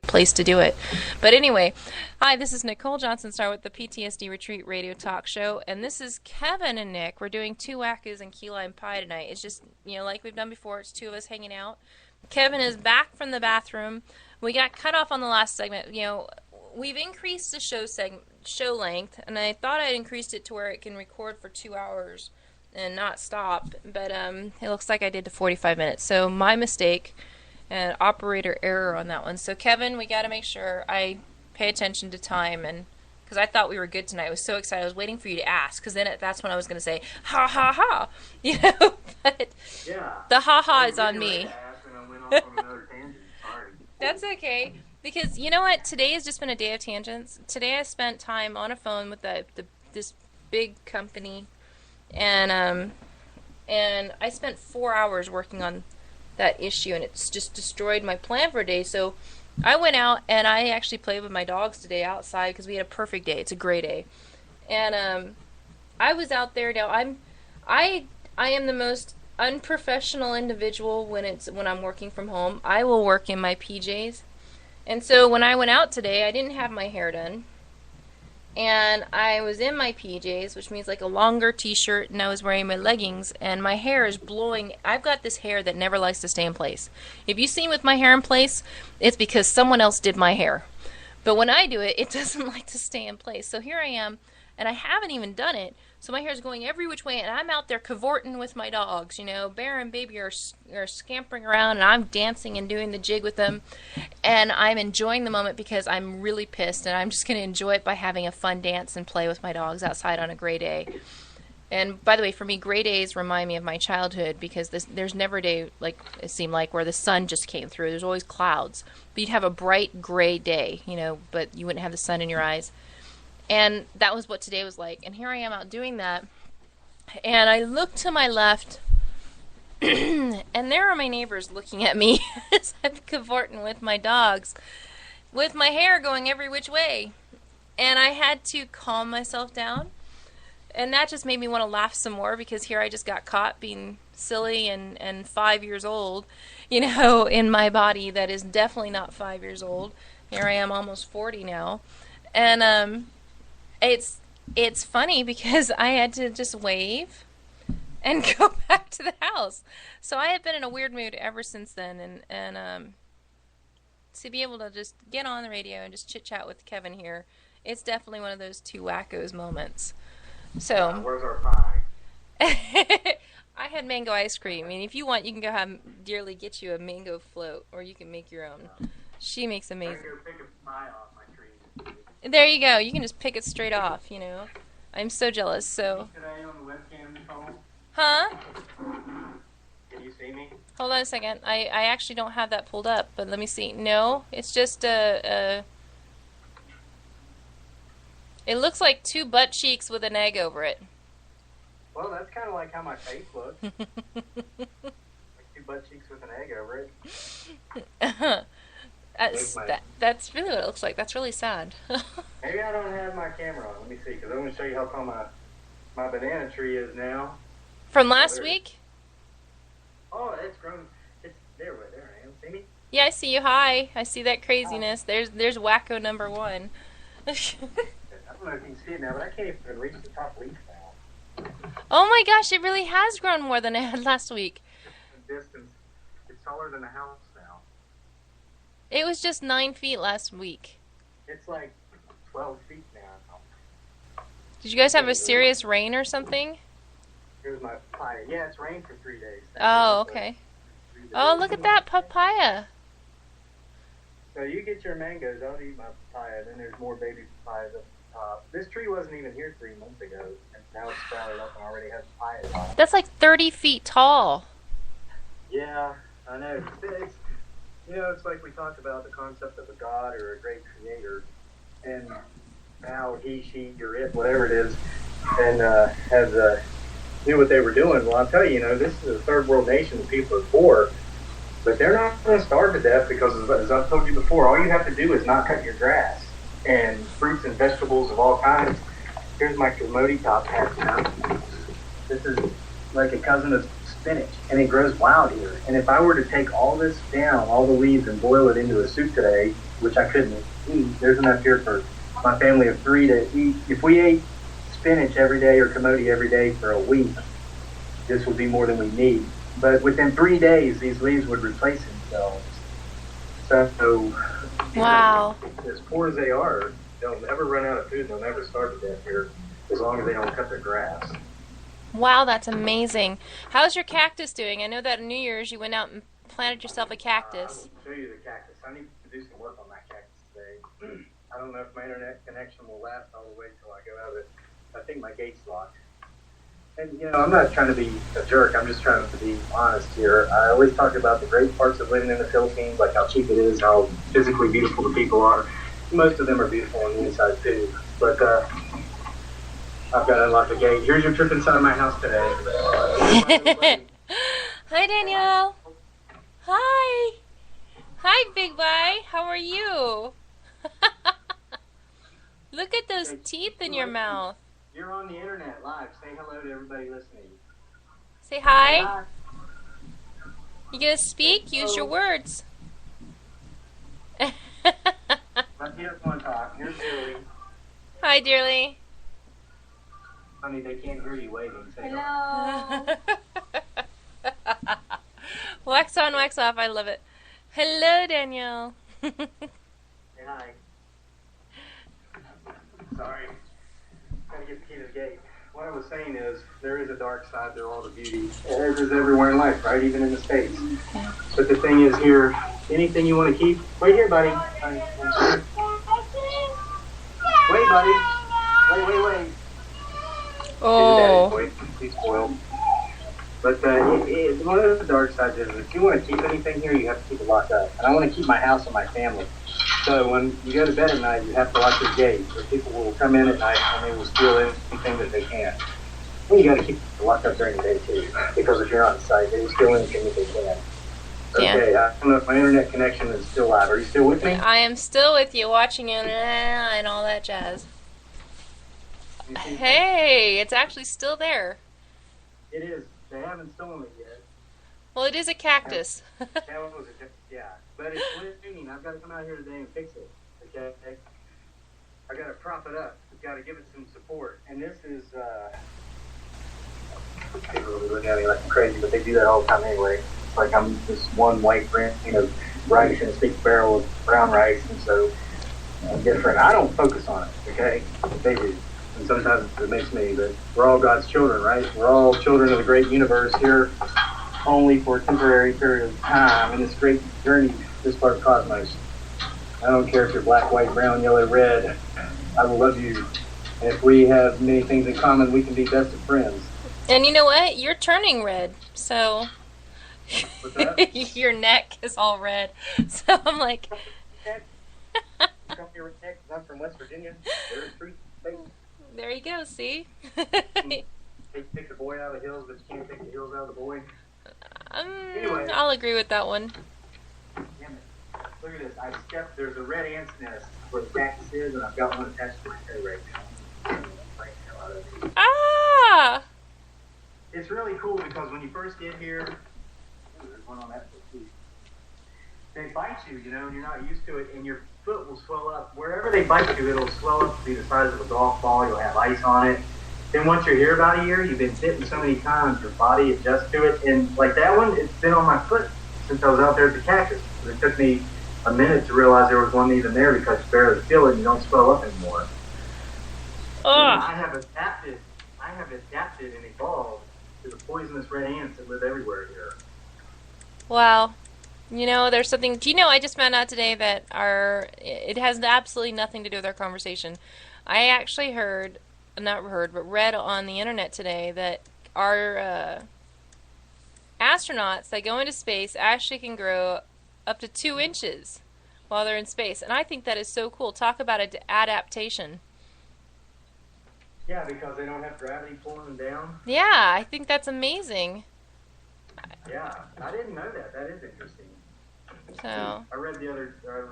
place to do it. But anyway, hi, this is Nicole Johnson Star with the PTSD Retreat Radio Talk Show, and this is Kevin and Nick. We're doing 2 Whackos and key lime pie tonight. It's just, like we've done before, it's 2 of us hanging out. Kevin is back from the bathroom. We got cut off on the last segment. We've increased the show length, and I thought I'd increased it to where it can record for 2 hours and not stop, but it looks like I did to 45 minutes. So my mistake, and operator error on that one. So Kevin, we got to make sure I pay attention to time, and because I thought we were good tonight. I was so excited. I was waiting for you to ask, because then that's when I was going to say ha ha ha, But yeah, the ha ha is on me. Sorry. That's okay. Because you know what? Today has just been a day of tangents. Today I spent time on a phone with this big company, and I spent 4 hours working on that issue, and it's just destroyed my plan for a day. So I went out and I actually played with my dogs today outside because we had a perfect day. It's a great day, and I was out there. Now I am the most unprofessional individual when I'm working from home. I will work in my PJs. And so when I went out today, I didn't have my hair done, and I was in my PJs, which means like a longer t-shirt, and I was wearing my leggings, and my hair is blowing. I've got this hair that never likes to stay in place. If you see me with my hair in place, it's because someone else did my hair. But when I do it, it doesn't like to stay in place. So here I am, and I haven't even done it, so my hair is going every which way, and I'm out there cavorting with my dogs. Bear and Baby are scampering around, and I'm dancing and doing the jig with them, and I'm enjoying the moment because I'm really pissed, and I'm just going to enjoy it by having a fun dance and play with my dogs outside on a gray day. And by the way, for me, gray days remind me of my childhood, because there's never a day, like it seemed like, where the sun just came through. There's always clouds, but you'd have a bright gray day, but you wouldn't have the sun in your eyes. And that was what today was like. And here I am out doing that. And I look to my left, and there are my neighbors looking at me as I'm cavorting with my dogs, with my hair going every which way. And I had to calm myself down. And that just made me want to laugh some more, because here I just got caught being silly and 5 years old, in my body that is definitely not 5 years old. Here I am almost 40 now. And, it's funny because I had to just wave and go back to the house. So I have been in a weird mood ever since then, and to be able to just get on the radio and just chit chat with Kevin here, it's definitely one of those 2 Whackos moments. So where's our pie? I had mango ice cream. I mean, if you want, you can go have Dearly get you a mango float, or you can make your own. She makes amazing. I'm gonna go pick a pie off my tree. There you go. You can just pick it straight off, I'm so jealous, so. Today on the webcam, Nicole? Huh? Can you see me? Hold on a second. I actually don't have that pulled up, but let me see. No, it's just it looks like 2 butt cheeks with an egg over it. Well, that's kind of like how my face looks. Like 2 butt cheeks with an egg over it. That's really what it looks like. That's really sad. Maybe I don't have my camera on. Let me see, because I'm going to show you how tall my banana tree is now. From last week? Oh, it's grown. It's there I am. See me? Yeah, I see you. Hi. I see that craziness. There's Wacko number 1. I don't know if you can see it now, but I can't even reach the top leaf now. Oh my gosh, it really has grown more than it had last week. The distance. It's taller than a house now. It was just 9 feet last week. It's like 12 feet now. Did you guys have a serious rain or something? Here's my papaya. Yeah, it's rained for 3 days. Oh, okay. Oh, look at that papaya. So you get your mangoes, I'll eat my papaya, then there's more baby papayas up the top. This tree wasn't even here 3 months ago, and now it's sprouted up and already has papayas on it. That's like 30 feet tall. Yeah, I know. It's like we talked about the concept of a God or a great creator, and now he, she, or it, whatever it is, and knew what they were doing. Well, I'll tell you, this is a third world nation and people are poor, but they're not going to starve to death because, as I've told you before, all you have to do is not cut your grass, and fruits and vegetables of all kinds. Here's my camote top hat. This is like a cousin of spinach, and it grows wild here. And if I were to take all this down, all the leaves, and boil it into a soup today, which I couldn't eat. There's enough here for my family of 3 to eat. If we ate spinach every day or camote every day for a week, this would be more than we need. But within 3 days, these leaves would replace themselves. So, Wow. as poor as they are, they'll never run out of food. They'll never starve to death here as long as they don't cut their grass. Wow, that's amazing. How's your cactus doing? I know that on New Year's you went out and planted yourself a cactus. I'll show you the cactus. I need to do some work on that cactus today. I don't know if my internet connection will last all the way till I go out of it. I think my gate's locked. And, you know, I'm not trying to be a jerk. I'm just trying to be honest here. I always talk about the great parts of living in the Philippines, like how cheap it is, how physically beautiful the people are. Most of them are beautiful on the inside, too. But I've got to unlock the gate. Here's your trip inside my house today. Hi, Daniel. Hi. Hi, Big Boy. How are you? Look at those teeth in your mouth. You're on the internet live. Say hello to everybody listening. Say hi. You gonna speak? Use your words. But he doesn't want to talk. Here's Julie. Hi, dearly. Honey, they can't hear you waving. Say Hello. Wax on, wax off. I love it. Hello, Daniel. Say hi. Sorry. Gotta get the key to the gate. What I was saying is, there is a dark side to all the beauty. As is everywhere in life, right? Even in the States. But the thing is here, anything you want to keep, wait here, buddy. Wait, buddy. Wait. Oh. He's spoiled. But one of the dark sides is, if you want to keep anything here, you have to keep it locked up. And I want to keep my house and my family. So when you go to bed at night, you have to lock your gate, or people will come in at night and they will steal anything that they can. And you got to keep it locked up during the day too, because if you're on site, they will steal anything that they can. Okay, I don't know if my internet connection is still live. Are you still with me? I am still with you, watching you and all that jazz. Hey, it's actually still there. It is. They haven't stolen it yet. Well, it is a cactus. Yeah, but it's raining. I've got to come out here today and fix it. Okay, I got to prop it up. I've got to give it some support. And this is people will be looking at me like I'm crazy, but they do that all the time anyway. It's like I'm this one white grain of rice in a big barrel of brown rice, and so I'm different. I don't focus on it. Okay, but they do. And sometimes it makes me, but we're all God's children, right? We're all children of the great universe here only for a temporary period of time in this great journey, this part of cosmos. I don't care if you're black, white, brown, yellow, red. I will love you. And if we have many things in common, we can be best of friends. And you know what? You're turning red, so What's that? your neck is all red. So I'm like, I'm from West Virginia. There's truth. there you go, see? They take the boy out of the hills, but you can't take the hills out of the boy. Anyway. I'll agree with that one. Damn it. Look at this. There's a red ant's nest where the cactus is, and I've got one attached to my hair right now. Ah! It's really cool because when you first get here, there's one on that foot too. They bite you, you know, and you're not used to it, and your foot will swell up. Wherever they bite you, it'll swell up to be the size of a golf ball. You'll have ice on it. Then once you're here about a year, you've been bitten so many times, your body adjusts to it. And like that one, it's been on my foot since I was out there at the cactus. It took me a minute to realize there was one even there because you barely feel it and you don't swell up anymore. I have adapted and evolved to the poisonous red ants that live everywhere here. Wow. You know, there's something... Do you know, I just found out today that it has absolutely nothing to do with our conversation. I actually read on the internet today that our astronauts that go into space actually can grow up to 2 inches while they're in space. And I think that is so cool. Talk about adaptation. Yeah, because they don't have gravity pulling them down. Yeah, I think that's amazing. Yeah, I didn't know that. That is interesting. So I read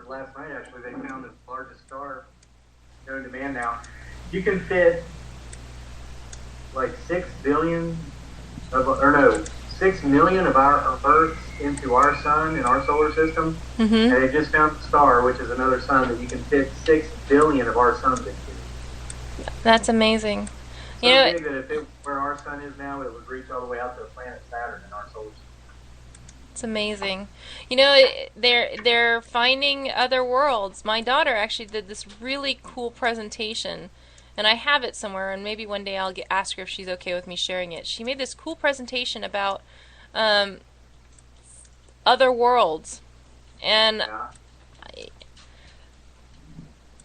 last night actually, they found the largest star known to man now. You can fit like 6 6 million of our Earths into our sun in our solar system, Mm-hmm. and they just found a star, which is another sun that you can fit 6 billion of our suns into. That's amazing. So You know, big that if it where our sun is now, it would reach all the way out to the planet Saturn in our solar system. it's amazing. You know, they're finding other worlds. My daughter actually did this really cool presentation, and I have it somewhere. And maybe one day I'll ask her if she's okay with me sharing it. She made this cool presentation about other worlds, and Yeah.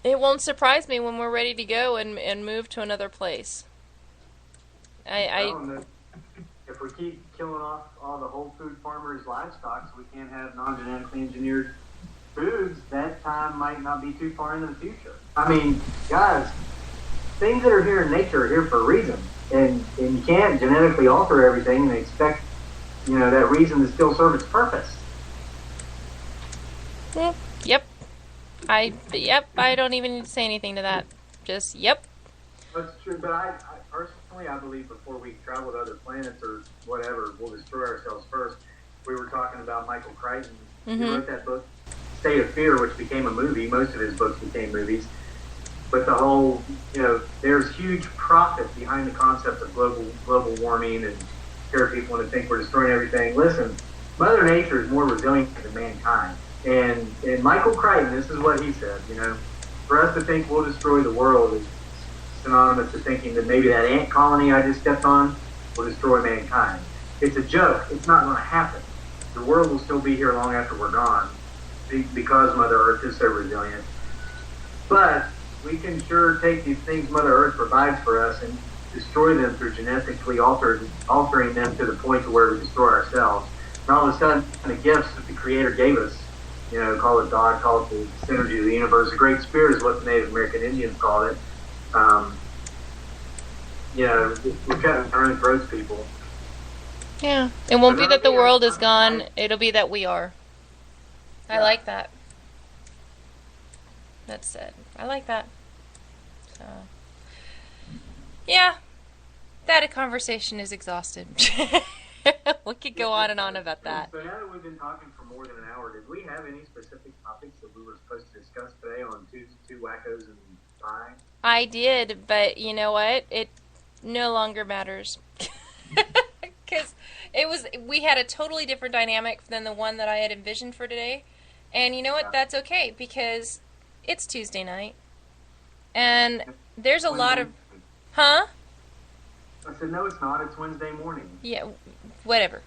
it won't surprise me when we're ready to go and move to another place. If we keep killing off all the whole food farmers' livestock so we can't have non-genetically engineered foods, that time might not be too far into the future. I mean, guys, things that are here in nature are here for a reason. And you can't genetically alter everything and expect, that reason to still serve its purpose. Yep. I don't even need to say anything to that. Just, yep. That's true, but I personally, I believe before we travel to other planets or whatever, we'll destroy ourselves first. We were talking about Michael Crichton. Mm-hmm. He wrote that book, State of Fear, which became a movie. Most of his books became movies. But the whole, there's huge profit behind the concept of global warming and scare people to think we're destroying everything. Listen, Mother Nature is more resilient than mankind. And Michael Crichton, this is what he said, for us to think we'll destroy the world is synonymous to thinking that maybe that ant colony I just stepped on will destroy mankind. It's a joke. It's not going to happen. The world will still be here long after we're gone because Mother Earth is so resilient. But we can sure take these things Mother Earth provides for us and destroy them through genetically altering them to the point to where we destroy ourselves. And all of a sudden, the gifts that the Creator gave us, call it God, call it the synergy of the universe, the Great Spirit is what the Native American Indians called it. We're cutting our own throats, people. Yeah. It won't be that the world is gone. It'll be that we are. I like that. That's it. I like that. So, yeah. That conversation is exhausted. We could go on and on about that. So now that we've been talking for more than an hour, did we have any specific topics that we were supposed to discuss today on two Wackos and Pie? I did, but you know what? It no longer matters. Because we had a totally different dynamic than the one that I had envisioned for today. And you know what? That's okay, because it's Tuesday night. And there's a lot of... Huh? I said, no, it's not. It's Wednesday morning. Yeah, whatever.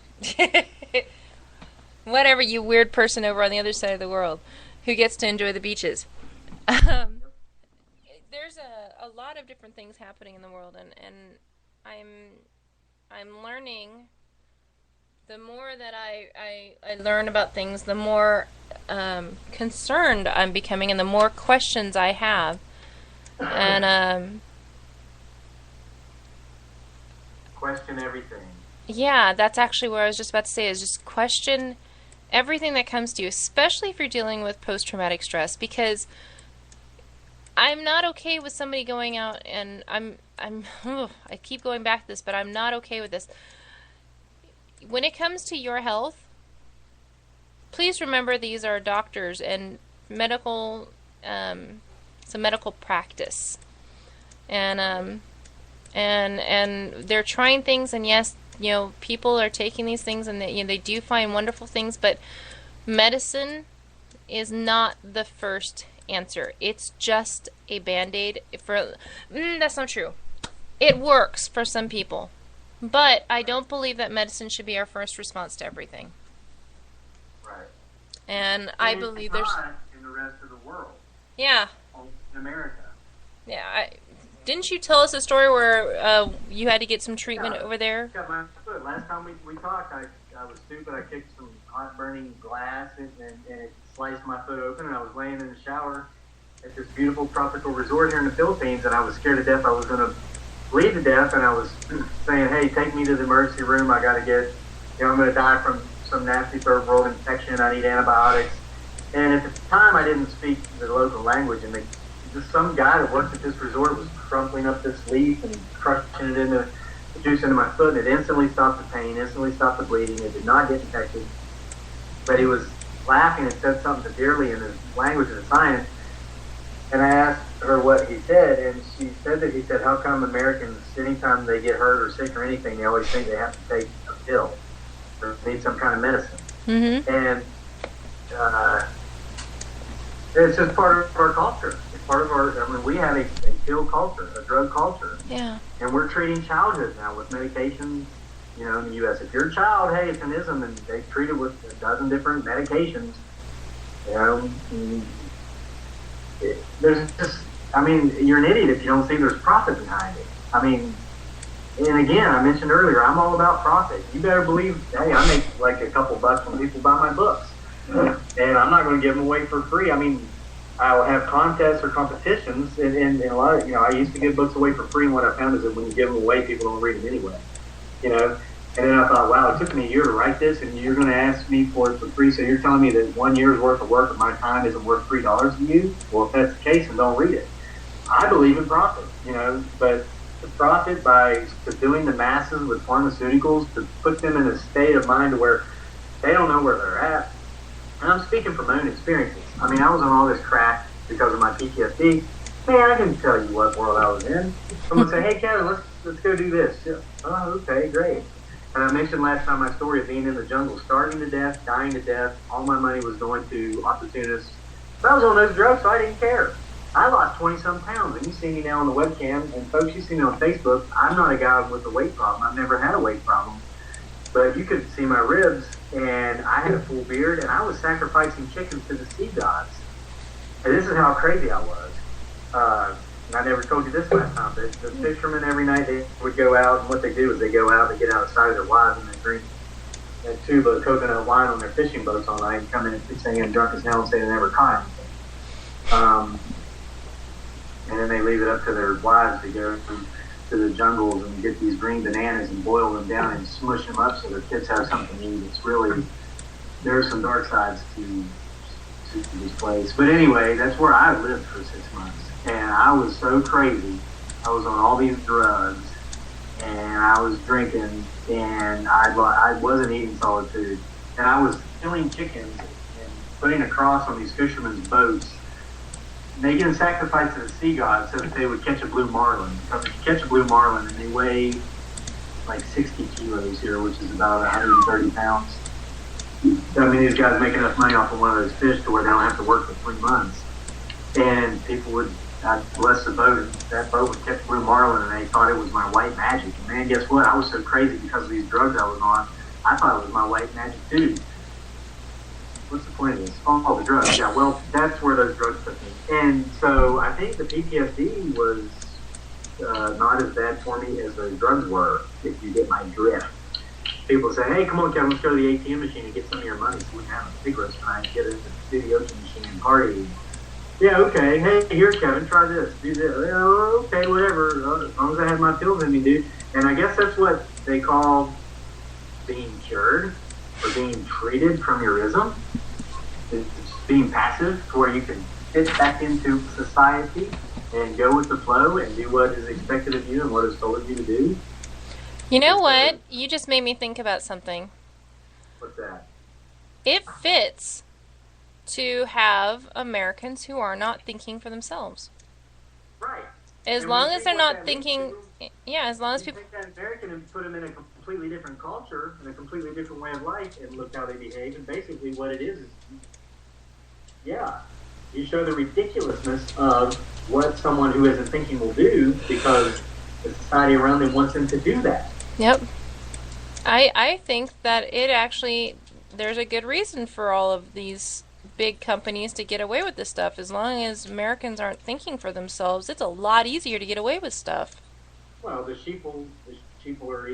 Whatever, you weird person over on the other side of the world who gets to enjoy the beaches. There's a lot of different things happening in the world, and I'm learning. The more that I learn about things, the more concerned I'm becoming, and the more questions I have. And question everything. Yeah, that's actually what I was just about to say, is just question everything that comes to you, especially if you're dealing with post-traumatic stress, because I'm not okay with somebody going out and I keep going back to this, but I'm not okay with this. When it comes to your health, please remember these are doctors and medical, it's a medical practice. And they're trying things, and yes, people are taking these things, and they do find wonderful things, but medicine is not the first answer. It's just a Band-Aid for... that's not true. It works for some people, but I don't believe that medicine should be our first response to everything. Right. And I believe there's... in the rest of the world. Yeah. In America. Yeah, didn't you tell us a story where you had to get some treatment over there? Got my foot. Last time we talked, I was stupid. I kicked some hot burning glass and it sliced my foot open, and I was laying in the shower at this beautiful tropical resort here in the Philippines, and I was scared to death I was going to bleed to death, and I was saying, hey, take me to the emergency room. I got to get, I'm going to die from some nasty third world infection. I need antibiotics. And at the time, I didn't speak the local language, and just some guy that worked at this resort was crumpling up this leaf and crushing it into the juice into my foot, and it instantly stopped the pain, instantly stopped the bleeding. It did not get infected. But he was laughing and said something severely in his language of the science. And I asked her what he said, and she said that he said, how come Americans, anytime they get hurt or sick or anything, they always think they have to take a pill or need some kind of medicine. Mm-hmm. And it's just part of our culture. It's part of our, I mean, we have a pill culture, a drug culture. Yeah. And we're treating childhood now with medications, you know, in the U.S. If you're a child, hey, it's an ism, and they treat it with a dozen different medications. You know, there's just, I mean, you're an idiot if you don't see there's profit behind it. I mean, and again, I mentioned earlier, I'm all about profit. You better believe, hey, I make like a couple bucks when people buy my books. And I'm not going to give them away for free. I mean, I'll have contests or competitions, and a lot of, you know, I used to give books away for free, and what I found is that when you give them away, people don't read them anyway. You know? And then I thought, wow, it took me a year to write this, and you're going to ask me for it for free, so you're telling me that 1 year's worth of work of my time isn't worth $3 to you? Well, if that's the case, then don't read it. I believe in profit, you know, but the profit by subduing the masses with pharmaceuticals to put them in a state of mind to where they don't know where they're at. And I'm speaking from my own experiences. I mean, I was on all this crack because of my PTSD. Man, I can tell you what world I was in. Someone say, hey, Kevin, let's go do this. Yeah. Oh, okay, great. And I mentioned last time my story of being in the jungle, starving to death, dying to death. All my money was going to opportunists. But I was on those drugs, so I didn't care. I lost 20-some pounds, and you see me now on the webcam, and folks, you see me on Facebook. I'm not a guy with a weight problem. I've never had a weight problem. But you could see my ribs, and I had a full beard, and I was sacrificing chickens to the sea gods. And this is how crazy I was. And I never told you this last time, but the fishermen every night, they would go out, and what they do is they go out, they get outside of their wives, and they drink a tube of coconut wine on their fishing boats all night, and come in at 6 a.m. drunk as hell and say they never caught anything. And then they leave it up to their wives to go to the jungles and get these green bananas and boil them down and smush them up so their kids have something to eat. It's really, there are some dark sides to this place. But anyway, that's where I lived for 6 months. And I was so crazy. I was on all these drugs, and I was drinking, and I wasn't eating solid food. And I was killing chickens and putting a cross on these fishermen's boats, making a sacrifice to the sea gods so that they would catch a blue marlin. Because if you catch a blue marlin, and they weigh like 60 kilos here, which is about 130 pounds. I mean, these guys make enough money off of one of those fish to where they don't have to work for 3 months. And people would, I'd bless the boat, and that boat would catch blue marlin, and they thought it was my white magic. And man, guess what? I was so crazy because of these drugs I was on, I thought it was my white magic too. What's the point of this? Oh, the drugs. Yeah, well, that's where those drugs took me. And so I think the PTSD was not as bad for me as the drugs were, if you get my drift. People say, hey, come on, Kevin, let's go to the ATM machine and get some of your money so we can have a cigarette tonight and get into the video machine and party. Yeah, okay. Hey, here's Kevin. Try this. Do this. Oh, okay, whatever. As long as I have my pills in me, dude. And I guess that's what they call being cured or being treated from your ism. It's being passive to where you can fit back into society and go with the flow and do what is expected of you and what is told of you to do. You know what? You just made me think about something. What's that? It fits to have Americans who are not thinking for themselves. Right. As long as they're not thinking, yeah, as long as people take that American and put them in a completely different culture and a completely different way of life and look how they behave, and basically what it is, yeah, you show the ridiculousness of what someone who isn't thinking will do because the society around them wants them to do that. Yep. I think that it actually, there's a good reason for all of these big companies to get away with this stuff. As long as Americans aren't thinking for themselves, it's a lot easier to get away with stuff. Well, the sheeple are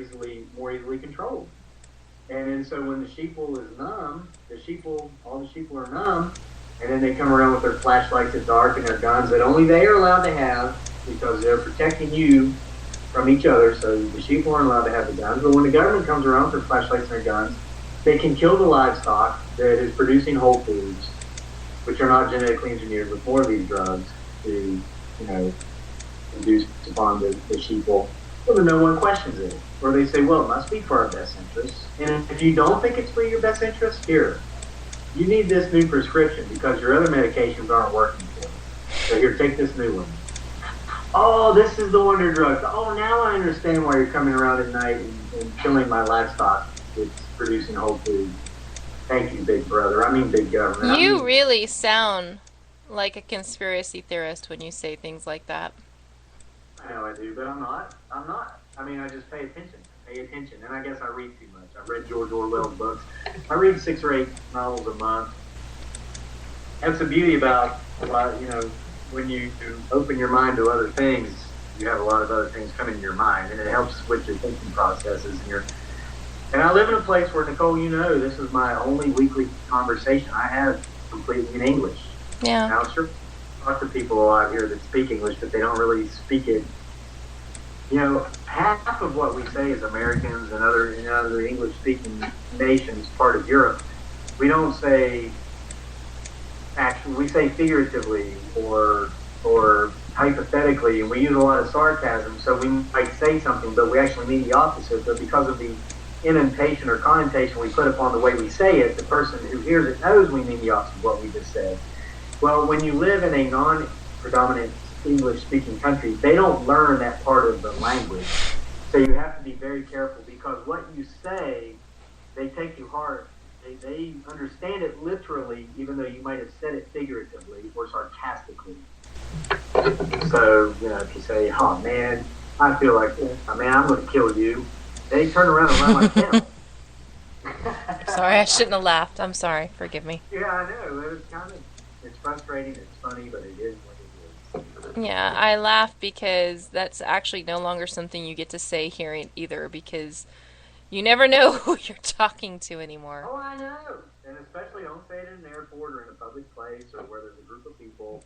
more easily controlled. And then so when the sheeple is numb, all the sheeple are numb, and then they come around with their flashlights at dark and their guns that only they are allowed to have because they're protecting you from each other, so the sheep aren't allowed to have the guns. But when the government comes around with their flashlights and their guns, they can kill the livestock that is producing whole foods, which are not genetically engineered with more of these drugs to, induce upon the sheeple. Well, then no one questions it. Or they say, well, it must be for our best interests. And if you don't think it's for your best interest, here, you need this new prescription because your other medications aren't working for you. So here, take this new one. Oh, this is the wonder drug. Oh, now I understand why you're coming around at night and killing my livestock. It's producing whole food. Thank you, big brother. I mean, big government. You really sound like a conspiracy theorist when you say things like that. I know I do, but I'm not. I'm not. I mean, I just pay attention. And I guess I read too much. I read George Orwell's books. I read 6 or 8 novels a month. That's the beauty about a lot, when you open your mind to other things, you have a lot of other things come into your mind, and it helps with your thinking processes. And I live in a place where, Nicole, this is my only weekly conversation I have completely in English. Yeah. Now, I'm sure I talk to people a lot here that speak English, but they don't really speak it. Half of what we say as Americans and other English-speaking nations, part of Europe, we don't say actually, we say figuratively or hypothetically, and we use a lot of sarcasm, so we might say something, but we actually mean the opposite. But because of the indentation or connotation we put upon the way we say it, the person who hears it knows we mean the opposite of what we just said. Well, when you live in a non-predominant English-speaking country, they don't learn that part of the language. So you have to be very careful because what you say, they take to heart. They understand it literally, even though you might have said it figuratively or sarcastically. So, if you say, oh, man, I feel like, man, I'm going to kill you, they turn around and run like hell. Sorry, I shouldn't have laughed. I'm sorry. Forgive me. Yeah, I know. It's frustrating, it's funny, but it is what it is. Yeah, I laugh because that's actually no longer something you get to say here either, because you never know who you're talking to anymore. Oh, I know. And especially don't say it in an airport or in a public place or where there's a group of people.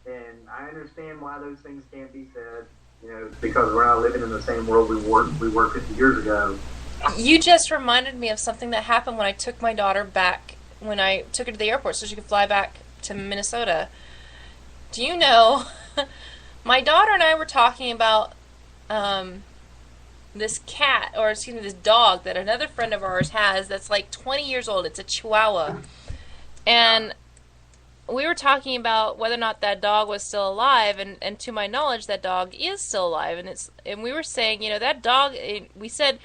And I understand why those things can't be said, because we're not living in the same world we were 50 years ago. You just reminded me of something that happened when I took my daughter back, when I took her to the airport so she could fly back to Minnesota. Do you know, my daughter and I were talking about this this dog that another friend of ours has that's like 20 years old. It's a Chihuahua. And we were talking about whether or not that dog was still alive, and to my knowledge, that dog is still alive. And we were saying, that dog, we said,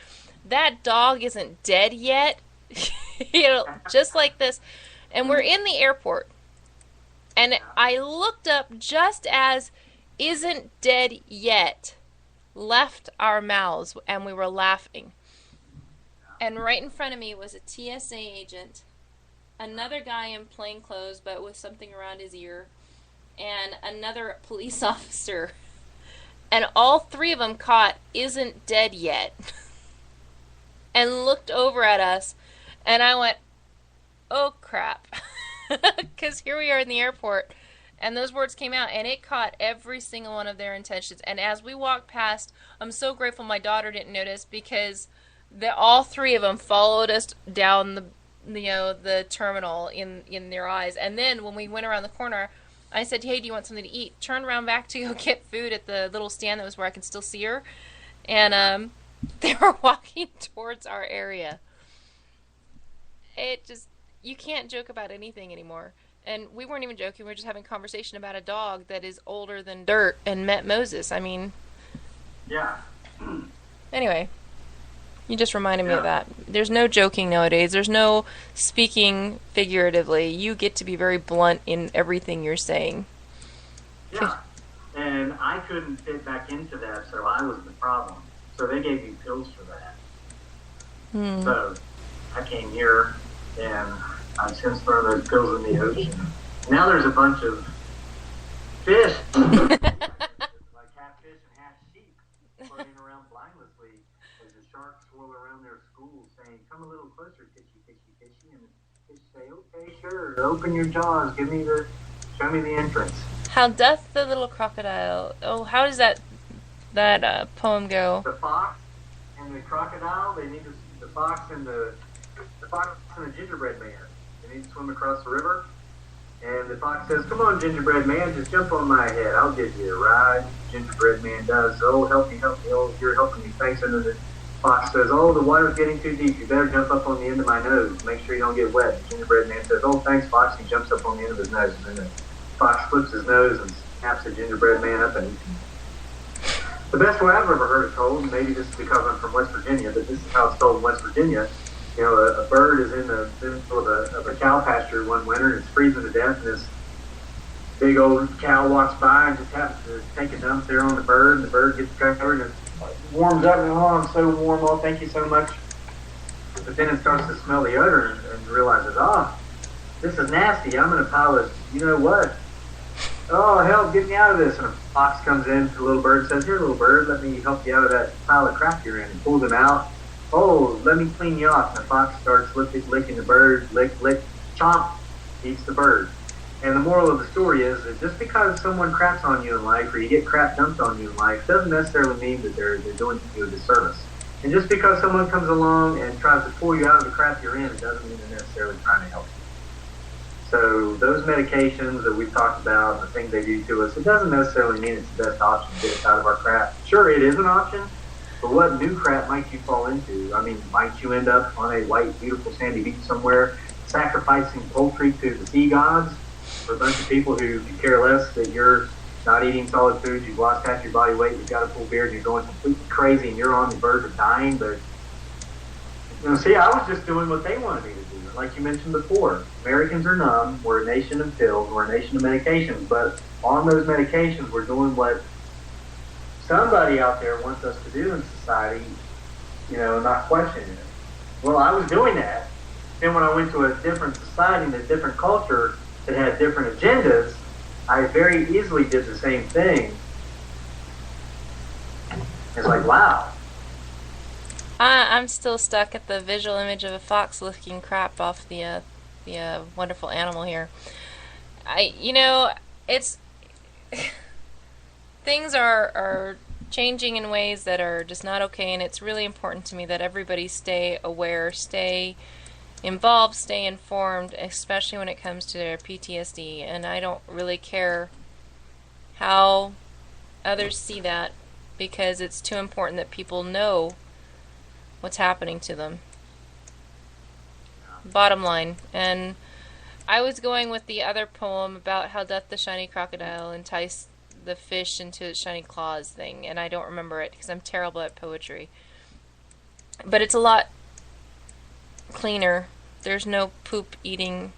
that dog isn't dead yet, just like this. And we're in the airport. And I looked up just as "isn't dead yet" left our mouths, and we were laughing. And right in front of me was a TSA agent, another guy in plain clothes but with something around his ear, and another police officer. And all three of them caught "isn't dead yet" and looked over at us, and I went, oh crap. Because here we are in the airport, and those words came out, and it caught every single one of their intentions. And as we walked past, I'm so grateful my daughter didn't notice, because all three of them followed us down the terminal in their eyes. And then when we went around the corner, I said, hey, do you want something to eat? Turn around back to go get food at the little stand that was where I could still see her. And they were walking towards our area. You can't joke about anything anymore. And we weren't even joking. We were just having a conversation about a dog that is older than dirt and met Moses. I mean... Yeah. Anyway, you just reminded me of that. There's no joking nowadays. There's no speaking figuratively. You get to be very blunt in everything you're saying. Yeah. And I couldn't fit back into that, so I was the problem. So they gave me pills for that. So I came here, and I've since thrown those pills in the ocean. Now there's a bunch of fish, like half fish and half sheep, floating around blindlessly as the sharks swirl around their schools saying, come a little closer, fishy, fishy, fishy. And the fish say, okay, sure, open your jaws, show me the entrance. How doth the little crocodile... Oh, how does that poem go? The fox and the crocodile, they need the fox and the gingerbread man. They need to swim across the river, And the fox says, come on, gingerbread man, just jump on my head. I'll give you a ride. Gingerbread man does. Oh, help me. Oh, you're helping me. Thanks. And then the fox says, oh, the water's getting too deep. You better jump up on the end of my nose. Make sure you don't get wet. The gingerbread man says, oh, thanks, fox. He jumps up on the end of his nose. And then the fox flips his nose and snaps the gingerbread man up and eats him. The best way I've ever heard it told, and maybe this is because I'm from West Virginia, but this is how it's told in West Virginia. You know, a bird is in the middle of a cow pasture one winter, and it's freezing to death, and this big old cow walks by and just happens to take a dump there on the bird, and the bird gets covered and warms up, and oh, I'm so warm, oh, thank you so much. But then it starts to smell the odor and realizes, this is nasty, I'm going to pile of, you know what? Oh, help, get me out of this. And a fox comes in to the little bird and says, here, little bird, let me help you out of that pile of crap you're in. And pulls him out. Oh, let me clean you off. And the fox starts licking the bird, lick, chomp, eats the bird. And the moral of the story is that just because someone craps on you in life or you get crap dumped on you in life doesn't necessarily mean that they're doing you a disservice. And just because someone comes along and tries to pull you out of the crap you're in, it doesn't mean they're necessarily trying to help you. So those medications that we've talked about and the things they do to us, it doesn't necessarily mean it's the best option to get us out of our crap. Sure, it is an option, but what new crap might you fall into? I mean, might you end up on a white, beautiful, sandy beach somewhere sacrificing poultry to the sea gods for a bunch of people who care less that you're not eating solid foods, you've lost half your body weight, you've got a full beard, you're going completely crazy, and you're on the verge of dying, but you know, see, I was just doing what they wanted me to do. Like you mentioned before, Americans are numb. We're a nation of pills. We're a nation of medications. But on those medications, we're doing what somebody out there wants us to do in society, you know, not questioning it. Well, I was doing that. Then when I went to a different society and a different culture that had different agendas, I very easily did the same thing. It's like, wow. I'm still stuck at the visual image of a fox licking crap off the wonderful animal here. It's things are changing in ways that are just not okay, and it's really important to me that everybody stay aware, stay involved, stay informed, especially when it comes to their PTSD. And I don't really care how others see that, because it's too important that people know what's happening to them. Bottom line. And I was going with the other poem about how doth the shiny crocodile entice the fish into its shiny claws thing, and I don't remember it because I'm terrible at poetry. But it's a lot cleaner. There's no poop eating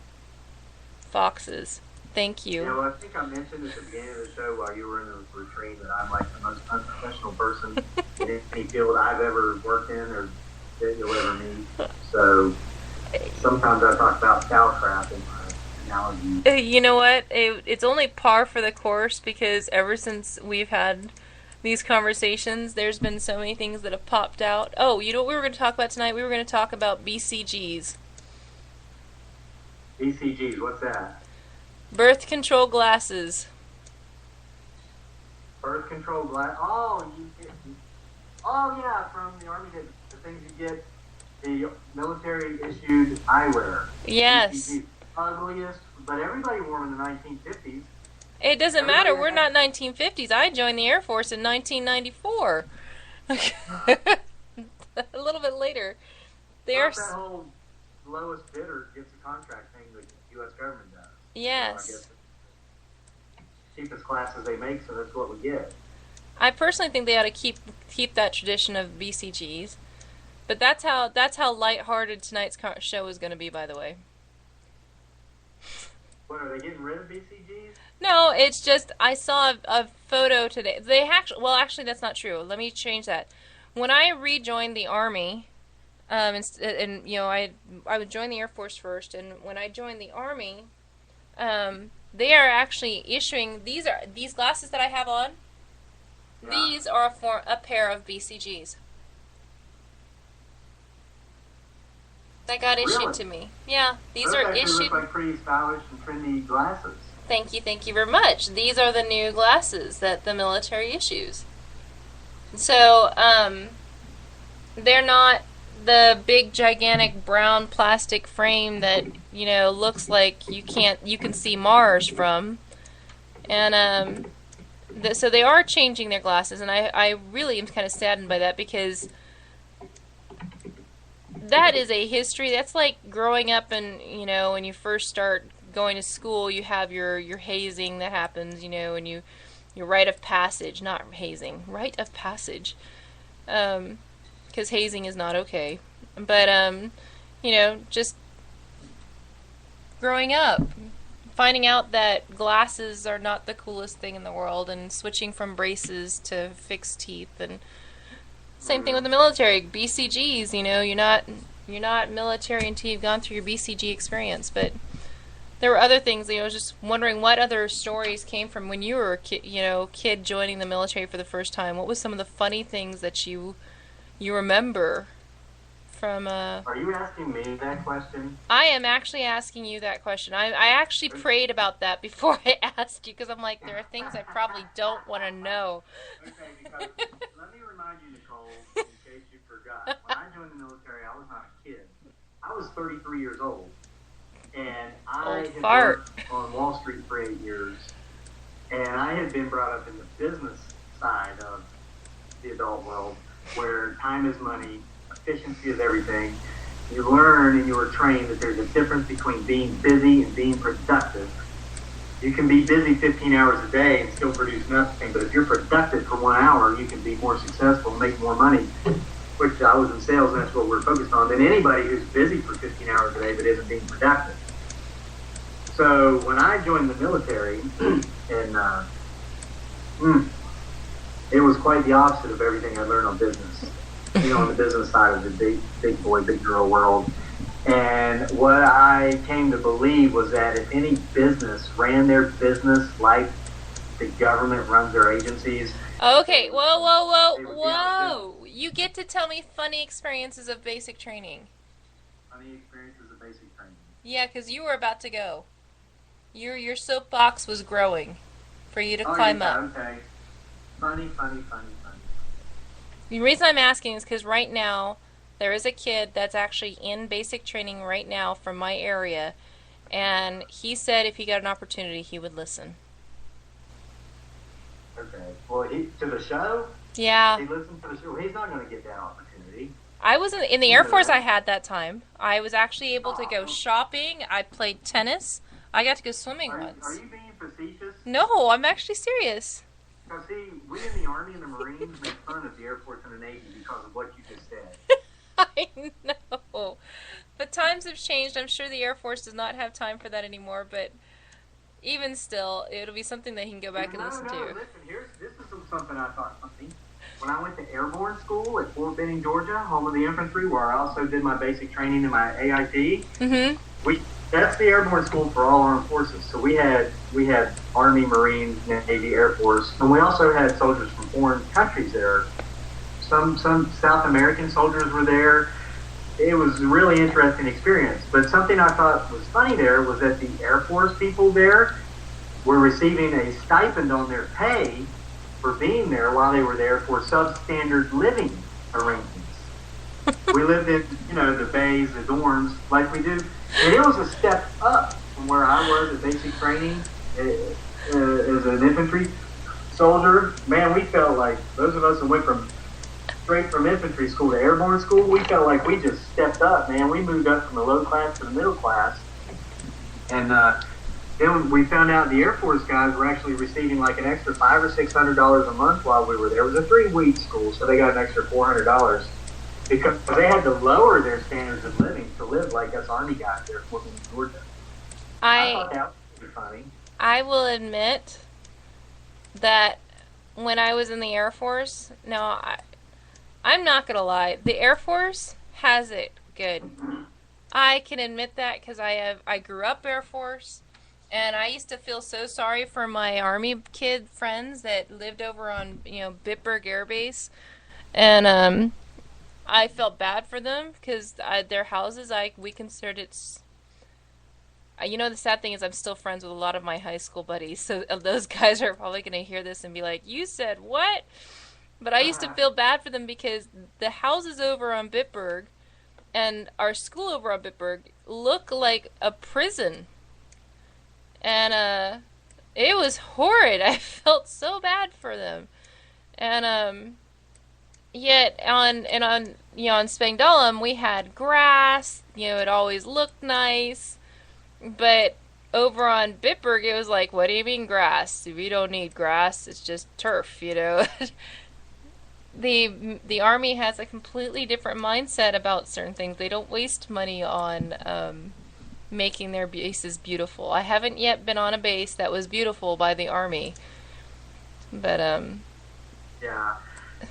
foxes. Thank you. Yeah, well, I think I mentioned at the beginning of the show while you were in the retreat that I'm like the most unprofessional person in any field I've ever worked in or that you'll ever meet. So sometimes I talk about cow crap in my analogy. You know what? It's only par for the course, because ever since we've had these conversations, there's been so many things that have popped out. Oh, you know what we were going to talk about tonight? We were going to talk about BCGs. BCGs, what's that? Birth control glasses. Birth control glass. Yeah, from the Army, the things you get, the military issued eyewear. Yes. BCGs, ugliest, but everybody wore them in the 1950s. It doesn't matter. We're not 1950s. I joined the Air Force in 1994. A little bit later. That whole lowest bidder gets a contract thing that the U.S. government does. Yes. So I guess the cheapest classes they make, so that's what we get. I personally think they ought to keep that tradition of BCGs. But that's how lighthearted tonight's show is going to be, by the way. What, are they getting rid of BCGs? No, it's just I saw a photo today. Actually, that's not true. Let me change that. When I rejoined the Army, and I would join the Air Force first, and when I joined the Army, they are actually issuing these glasses that I have on. Yeah. These are a pair of BCGs. That got issued to me. Yeah, these are issued. Those look like pretty stylish and trendy glasses. Thank you very much. These are the new glasses that the military issues. So, they're not the big gigantic brown plastic frame that looks like you can see Mars from, and so they are changing their glasses, and I really am kind of saddened by that because that is a history. That's like growing up and when you first start going to school, you have your hazing that happens, and your rite of passage, not hazing, rite of passage, because hazing is not okay. But just growing up, finding out that glasses are not the coolest thing in the world, and switching from braces to fixed teeth, and same thing with the military, BCGs. You're not military until you've gone through your BCG experience. But there were other things. I was just wondering what other stories came from when you were a kid joining the military for the first time. What was some of the funny things that you remember from? Are you asking me that question? I am actually asking you that question. I actually prayed about that before I asked you because I'm like, there are things I probably don't want to know. Okay, because let me remind you, Nicole, in case you forgot. When I joined the military, I was not a kid. I was 33 years old, and I had worked on Wall Street for 8 years, and I had been brought up in the business side of the adult world, where time is money, efficiency is everything. You learn and you are trained that there's a difference between being busy and being productive. You can be busy 15 hours a day and still produce nothing, but if you're productive for 1 hour, you can be more successful and make more money, which I was in sales and that's what we're focused on, than anybody who's busy for 15 hours a day but isn't being productive. So when I joined the military, and it was quite the opposite of everything I learned on business. On the business side of the big boy, big girl world. And what I came to believe was that if any business ran their business like the government runs their agencies. Okay, whoa. You get to tell me funny experiences of basic training. Funny experiences of basic training. Yeah, because you were about to go. Your soapbox was growing for you to climb up. Okay. Funny. The reason I'm asking is because right now there is a kid that's actually in basic training right now from my area, and he said if he got an opportunity, he would listen. Okay. Well, to the show? Yeah. He listened to the show. He's not going to get that opportunity. I was in the Air Force. I had that time. I was actually able to go shopping. I played tennis. I got to go swimming once. Are you being facetious? No, I'm actually serious. Now, see, we in the Army and the Marines make fun of the Air Force and the Navy because of what you just said. I know. But times have changed. I'm sure the Air Force does not have time for that anymore, but even still, it'll be something that he can go back and listen to. Listen, this is something I thought funny. When I went to airborne school at Fort Benning, Georgia, home of the infantry, where I also did my basic training in my AIT, that's the airborne school for all armed forces. So we had Army, Marines, Navy, Air Force, and we also had soldiers from foreign countries there. Some South American soldiers were there. It was a really interesting experience. But something I thought was funny there was that the Air Force people there were receiving a stipend on their pay for being there while they were there for substandard living arrangements. We lived in, the bays, the dorms, like we do. And it was a step up from where I was at basic training as an infantry soldier. Man, we felt like, those of us that went straight from infantry school to airborne school, we felt like we just stepped up, man. We moved up from the low class to the middle class. And then we found out the Air Force guys were actually receiving like an extra $500 or $600 a month while we were there. It was a 3-week school, so they got an extra $400 because they had to lower their standards of living to live like us Army guys there in Georgia. I thought that was funny. I will admit that when I was in the Air Force, I'm not going to lie, the Air Force has it good. I can admit that because I grew up Air Force, and I used to feel so sorry for my Army kid friends that lived over on, Bitburg Air Base, and I felt bad for them because their houses, we considered it. The sad thing is I'm still friends with a lot of my high school buddies, so those guys are probably going to hear this and be like, you said what? But I used to feel bad for them because the houses over on Bitburg and our school over on Bitburg looked like a prison. And it was horrid. I felt so bad for them. And yet on Spangdahlem we had grass. It always looked nice. But over on Bitburg it was like, what do you mean grass? We don't need grass. It's just turf. The army has a completely different mindset about certain things. They don't waste money on making their bases beautiful. I haven't yet been on a base that was beautiful by the army, but Yeah,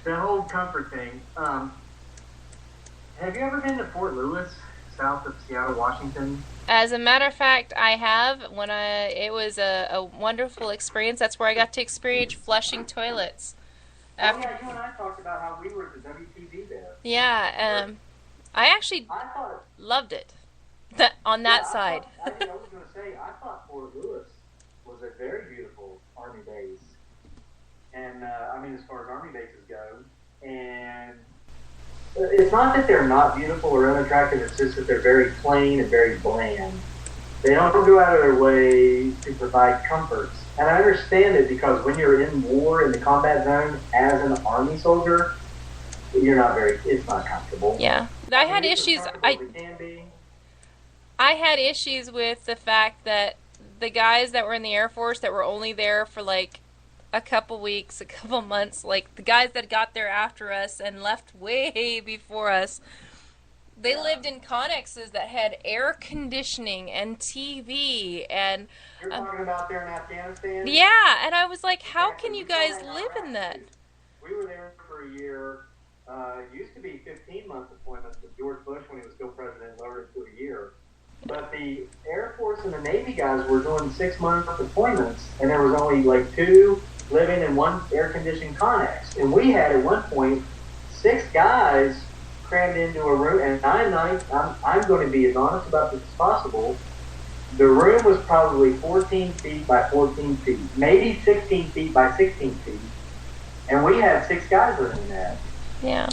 the whole comfort thing. Have you ever been to Fort Lewis, south of Seattle, Washington? as a matter of fact, I have. It was a wonderful experience. That's where I got to experience flushing toilets. Oh yeah, you and I talked about how we were at the WTV there. Yeah, I actually I thought loved it. On that side. I was going to say, I thought Fort Lewis was a very beautiful Army base. And, as far as Army bases go. And it's not that they're not beautiful or unattractive, it's just that they're very plain and very bland. They don't go out of their way to provide comforts. And I understand it because when you're in war in the combat zone as an Army soldier, it's not comfortable. Yeah. I had issues. I had issues with the fact that the guys that were in the Air Force that were only there for like a couple weeks, a couple months, like the guys that got there after us and left way before us, they lived in connexes that had air conditioning and TV and... You're talking about there in Afghanistan? Yeah, and I was like, how can you guys live in that? We were there for a year. It used to be 15-month appointments with George Bush when he was still president, lowered it to a year. But the Air Force and the Navy guys were doing 6-month appointments, and there was only like 2 living in one air-conditioned connex. And we had, at one point, 6 guys crammed into a room, and I'm going to be as honest about this as possible. The room was probably 14 feet by 14 feet, maybe 16 feet by 16 feet, and we had 6 guys living in that. Yeah.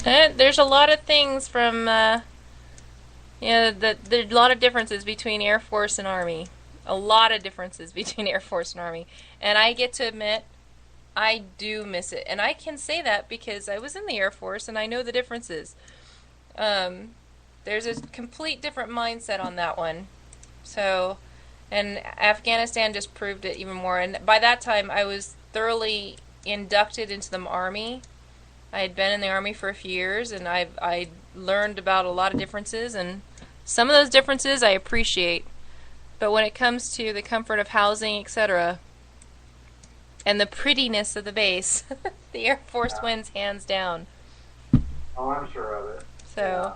There's a lot of things from, there's a lot of differences between Air Force and Army. A lot of differences between Air Force and Army. And I get to admit, I do miss it. And I can say that because I was in the Air Force and I know the differences. There's a complete different mindset on that one. So, and Afghanistan just proved it even more. And by that time, I was thoroughly inducted into the Army. I had been in the Army for a few years, and I learned about a lot of differences, and some of those differences I appreciate. But when it comes to the comfort of housing, etc., and the prettiness of the base, the Air Force wins hands down. Oh, I'm sure of it. So, yeah.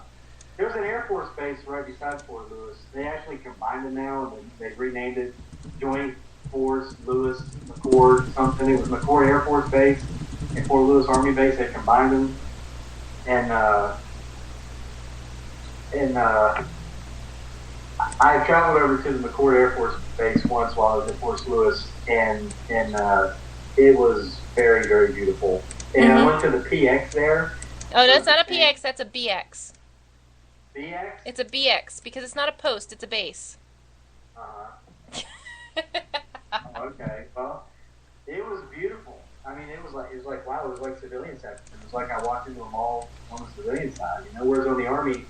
There's an Air Force base right beside Fort Lewis. They actually combined it now, and they've renamed it Joint Force Lewis McChord something. It was McChord Air Force Base and Fort Lewis Army Base. They combined them, and I traveled over to the McChord Air Force Base once while I was at Fort Lewis, and it was very, very beautiful. And I went to the PX there. Oh, that's not a PX, that's a BX. BX? It's a BX, because it's not a post, it's a base. Okay. Well, it was beautiful. I mean, it was like wow, it was like civilian section. It was like I walked into a mall on the civilian side, whereas on the Army,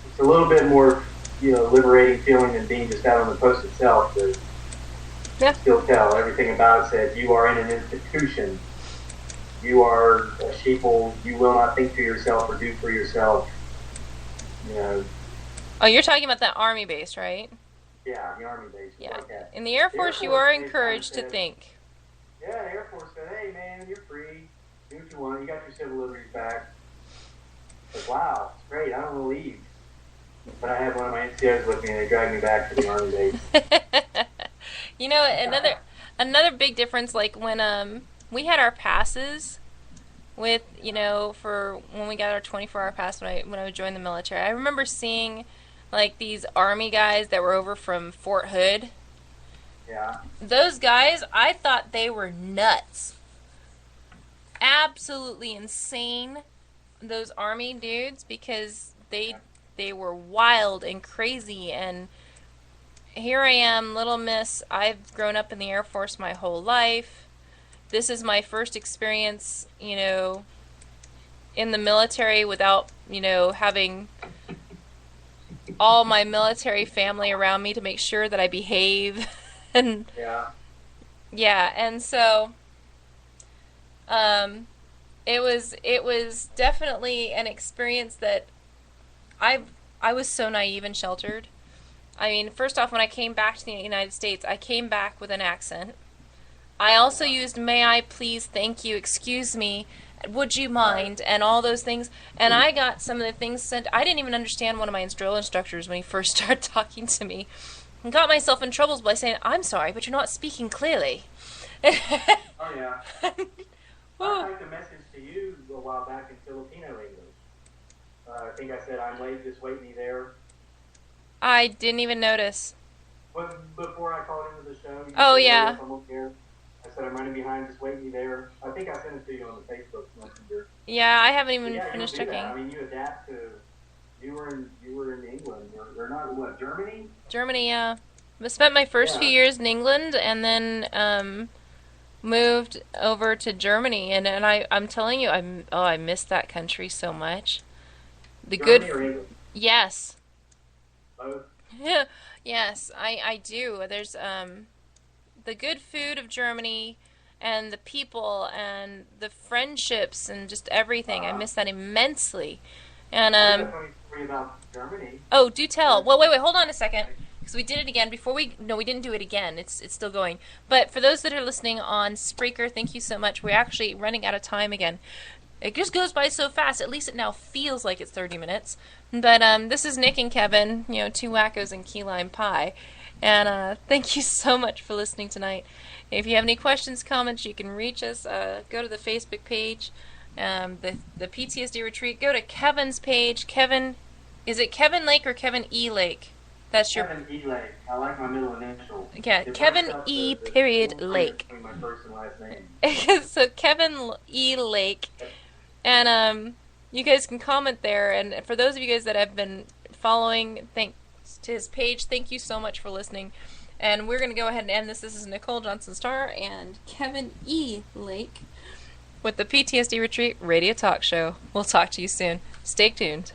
it's a little bit more, liberating feeling than being just out on the post itself. But still tell everything about it said you are in an institution. You are a sheeple. You will not think for yourself or do for yourself. Oh, you're talking about that Army base, right? Yeah, the Army base. Yeah. Like that. In the Air Force, you are encouraged to think. Yeah, the Air Force said, hey, man, you're free. Do what you want. You got your civil liberties back. But wow, it's great. I don't want to leave. But I had one of my NCOs with me, and they dragged me back to the Army base. Another big difference, like when we had our passes with, for when we got our 24-hour pass when I would join the military, I remember seeing like these Army guys that were over from Fort Hood. Yeah. Those guys, I thought they were nuts. Absolutely insane. those army dudes because they were wild and crazy, and here I am, little miss. I've grown up in the Air Force my whole life. This is my first experience, in the military without, having all my military family around me to make sure that I behave. And Yeah. yeah, and so it was definitely an experience that I was so naive and sheltered. I mean, first off, when I came back to the United States, I came back with an accent. I also used "may I please, thank you, excuse me, would you mind," and all those things. And I got some of the things sent. I didn't even understand one of my drill instructors when he first started talking to me, and got myself in troubles by saying, "I'm sorry, but you're not speaking clearly." Oh, yeah. I typed a message to you a while back in Filipino English. I think I said, "I'm late, just wait me there." I didn't even notice. But before I called into the show, you Oh, said, yeah. "Hey, I'm up here." I said, "I'm running behind, just wait me there." I think I sent it to you on the Facebook Messenger. Yeah, I haven't But even yeah, you don't finished do that. I checking. mean, you adapt to. You were in England. Or not what? Germany? Germany, yeah. I spent my first few Yeah. years in England and then moved over to Germany, and I'm telling you, I miss that country so much. The good, Germany or England? yes, Both. yes, I do. There's the good food of Germany, and the people, and the friendships, and just everything. I Uh-huh. miss that immensely. And I got a funny story about Germany. oh, do tell. There's, Well, wait, hold on a second. Because we did it again before no, we didn't do it again. It's still going. But for those that are listening on Spreaker, thank you so much. We're actually running out of time again. It just goes by so fast. At least it now feels like it's 30 minutes. But this is Nick and Kevin, two wackos and key lime pie. And thank you so much for listening tonight. If you have any questions, comments, you can reach us. Go to the Facebook page, the PTSD retreat. Go to Kevin's page. Kevin, is it Kevin Lake or Kevin E. Lake? That's your Kevin E. Lake. I like my middle initial. yeah, It Kevin breaks up E. the period full Lake. between my first and last name. So Kevin E. Lake, and you guys can comment there. And for those of you guys that have been following, thanks to his page. Thank you so much for listening. And we're gonna go ahead and end this. This is Nicole Johnson Starr and Kevin E. Lake with the PTSD Retreat Radio Talk Show. We'll talk to you soon. Stay tuned.